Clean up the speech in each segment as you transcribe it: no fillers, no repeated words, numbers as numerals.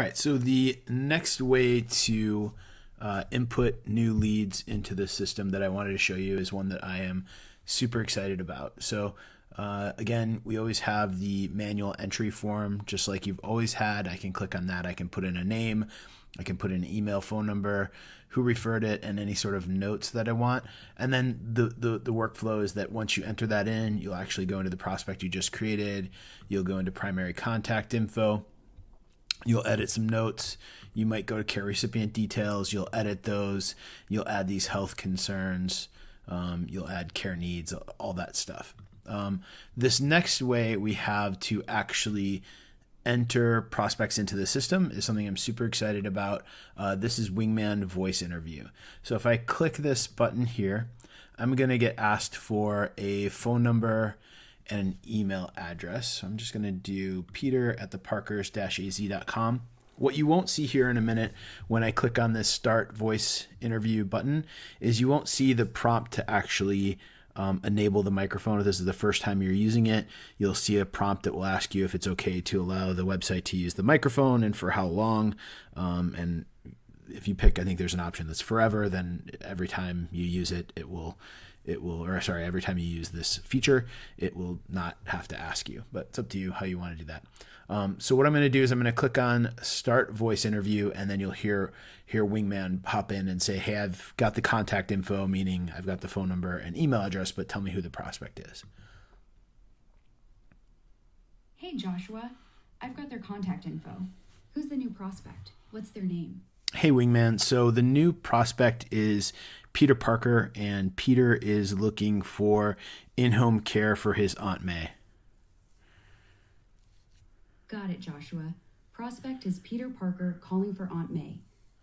All right, so the next way to input new leads into the system that I wanted to show you is one that I am super excited about. So again, we always have the manual entry form, just like you've always had. I can click on that. I can put in a name. I can put in an email, phone number, who referred it, and any sort of notes that I want. And then the workflow is that once you enter that in, you'll actually go into the prospect you just created. You'll go into primary contact info. You'll edit some notes. You might go to care recipient details. You'll edit those. You'll add these health concerns. You'll add care needs, all that stuff. This next way we have to actually enter prospects into the system is something I'm super excited about. This is Wingman Voice Interview. So if I click this button here, I'm going to get asked for a phone number and an email address. So I'm just going to do peter@theparkers-az.com. What you won't see here in a minute when I click on this start voice interview button is you won't see the prompt to actually enable the microphone. If this is the first time you're using it, you'll see a prompt that will ask you if it's okay to allow the website to use the microphone and for how long. And if you pick, I think there's an option that's forever, then every time you use it, every time you use this feature, it will not have to ask you, but it's up to you how you want to do that. So what I'm going to do is I'm going to click on start voice interview, and then you'll hear Wingman pop in and say, hey, I've got the contact info, meaning I've got the phone number and email address, but tell me who the prospect is. Hey, Joshua, I've got their contact info. Who's the new prospect? What's their name? Hey, Wingman. So the new prospect is Peter Parker, and Peter is looking for in-home care for his Aunt May. Got it, Joshua. Prospect is Peter Parker calling for Aunt May.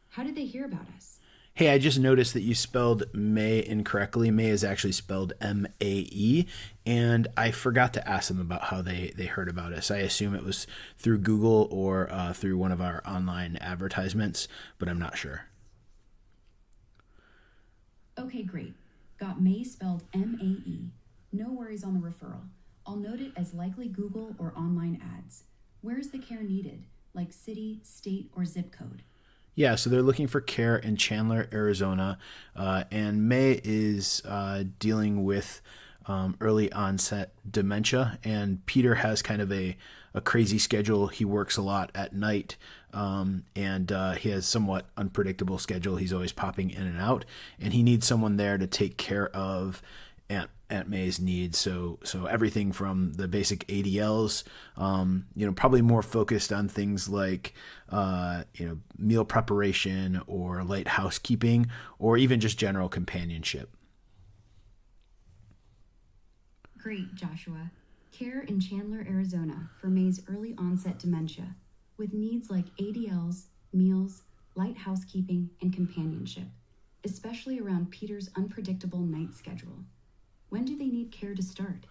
How did they hear about us? Hey, I just noticed that you spelled May incorrectly. May is actually spelled M-A-E, and I forgot to ask them about how they heard about us. I assume it was through Google or through one of our online advertisements, but I'm not sure. Okay, great. Got May spelled M-A-E. No worries on the referral. I'll note it as likely Google or online ads. Where's the care needed, like city, state, or zip code? Yeah, so they're looking for care in Chandler, Arizona, and May is dealing with early onset dementia, and Peter has kind of a crazy schedule. He works a lot at night, and he has somewhat unpredictable schedule. He's always popping in and out, and he needs someone there to take care of Aunt May's needs. So everything from the basic ADLs, probably more focused on things like, meal preparation or light housekeeping, or even just general companionship. Great, Joshua. Care in Chandler, Arizona for May's early onset dementia with needs like ADLs, meals, light housekeeping, and companionship, especially around Peter's unpredictable night schedule. When do they need care to start?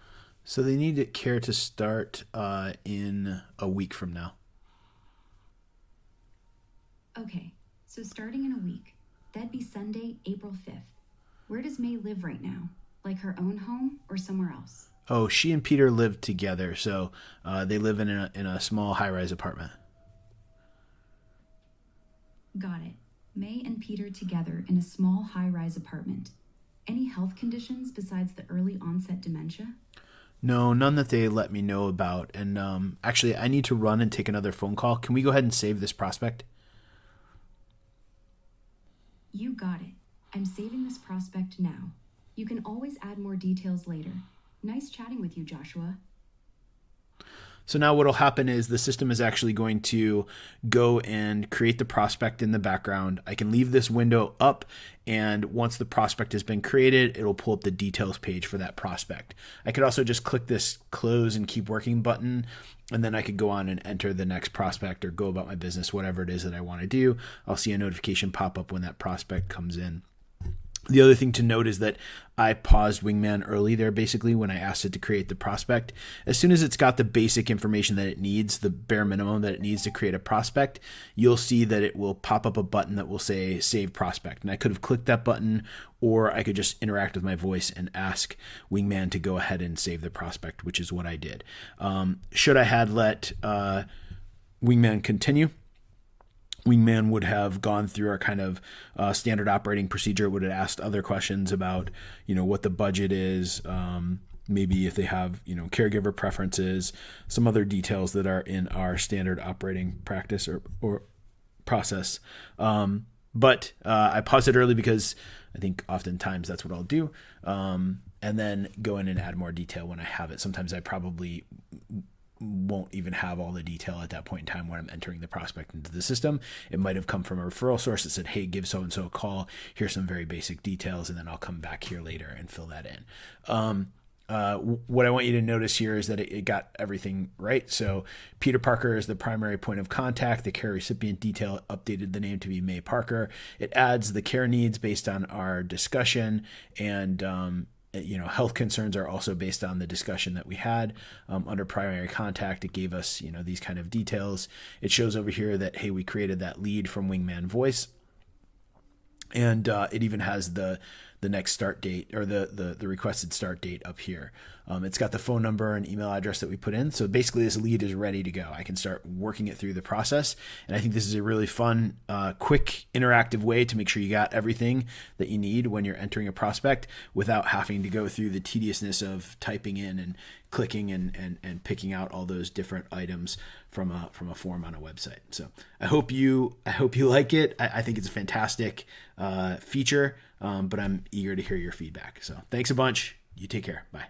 So they need care to start in a week from now. Okay, so starting in a week. That'd be Sunday, April 5th. Where does May live right now? Like her own home or somewhere else? Oh, she and Peter live together, so they live in a small high-rise apartment. Got it. May and Peter together in a small high-rise apartment. Any health conditions besides the early onset dementia? No, none that they let me know about. And actually, I need to run and take another phone call. Can we go ahead and save this prospect? You got it. I'm saving this prospect now. You can always add more details later. Nice chatting with you, Joshua. So now what will happen is the system is actually going to go and create the prospect in the background. I can leave this window up, and once the prospect has been created, it'll pull up the details page for that prospect. I could also just click this close and keep working button, and then I could go on and enter the next prospect or go about my business, whatever it is that I want to do. I'll see a notification pop up when that prospect comes in. The other thing to note is that I paused Wingman early there, basically, when I asked it to create the prospect. As soon as it's got the basic information that it needs, the bare minimum that it needs to create a prospect, you'll see that it will pop up a button that will say Save Prospect. And I could have clicked that button, or I could just interact with my voice and ask Wingman to go ahead and save the prospect, which is what I did. Should I had let Wingman continue, Wingman would have gone through our kind of standard operating procedure. It would have asked other questions about, what the budget is, maybe if they have, caregiver preferences, some other details that are in our standard operating practice or process. But I paused it early because I think oftentimes that's what I'll do. And then go in and add more detail when I have it. Sometimes I probably won't even have all the detail at that point in time when I'm entering the prospect into the system. It might have come from a referral source that said, hey, give so-and-so a call. Here's some very basic details. And then I'll come back here later and fill that in. What I want you to notice here is that it got everything right. So Peter Parker is the primary point of contact. The care recipient detail updated the name to be May Parker. It adds the care needs based on our discussion, and health concerns are also based on the discussion that we had. Under primary contact, it gave us, these kind of details. It shows over here that, hey, we created that lead from Wingman Voice. And it even has the next start date, or the requested start date up here. It's got the phone number and email address that we put in. So basically this lead is ready to go. I can start working it through the process. And I think this is a really fun, quick, interactive way to make sure you got everything that you need when you're entering a prospect without having to go through the tediousness of typing in and clicking and picking out all those different items from a form on a website. So I hope you like it. I think it's a fantastic feature, but I'm eager to hear your feedback. So thanks a bunch. You take care. Bye.